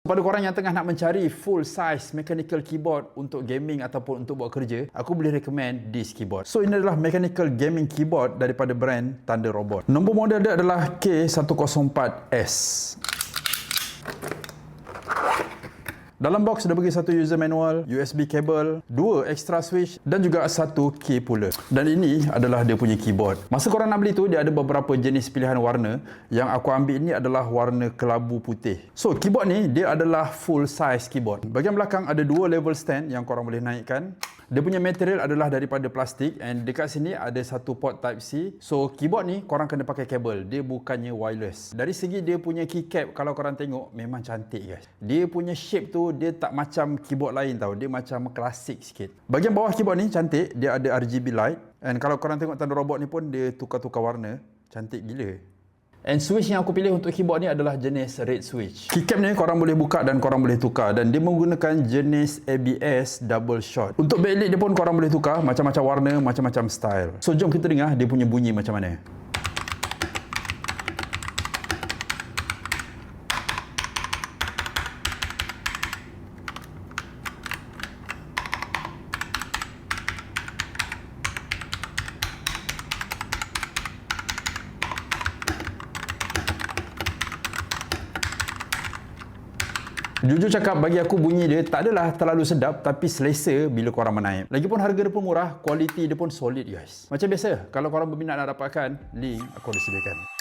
Kepada korang yang tengah nak mencari full size mechanical keyboard untuk gaming ataupun untuk buat kerja, aku boleh recommend this keyboard. So ini adalah mechanical gaming keyboard daripada brand Thunder Robot. Nombor model dia adalah K104S. Dalam box dia bagi satu user manual, USB cable, 2 extra switch dan juga satu key puller. Dan ini adalah dia punya keyboard. Masa korang nak beli tu, dia ada beberapa jenis pilihan warna. Yang aku ambil ni adalah warna kelabu putih. So keyboard ni dia adalah full size keyboard. Bahagian belakang ada 2 level stand yang korang boleh naikkan. Dia punya material adalah daripada plastik, and dekat sini ada satu port type C. So keyboard ni korang kena pakai kabel, dia bukannya wireless. Dari segi dia punya keycap, kalau korang tengok memang cantik guys. Dia punya shape tu dia tak macam keyboard lain tau, dia macam klasik sikit. Bahagian bawah keyboard ni cantik, dia ada RGB light, and kalau korang tengok Thunder Robot ni pun dia tukar-tukar warna, cantik gila. And switch yang aku pilih untuk keyboard ni adalah jenis red switch. Keycap ni korang boleh buka dan korang boleh tukar, dan dia menggunakan jenis ABS double shot. Untuk backlit dia pun korang boleh tukar macam-macam warna, macam-macam style. So jom kita dengar dia punya bunyi macam mana. Jujur cakap, bagi aku bunyi dia tak adalah terlalu sedap, tapi selesa bila korang menaip. Lagipun harga dia pun murah, kualiti dia pun solid guys. Macam biasa, kalau korang berminat nak dapatkan, link aku ada sediakan.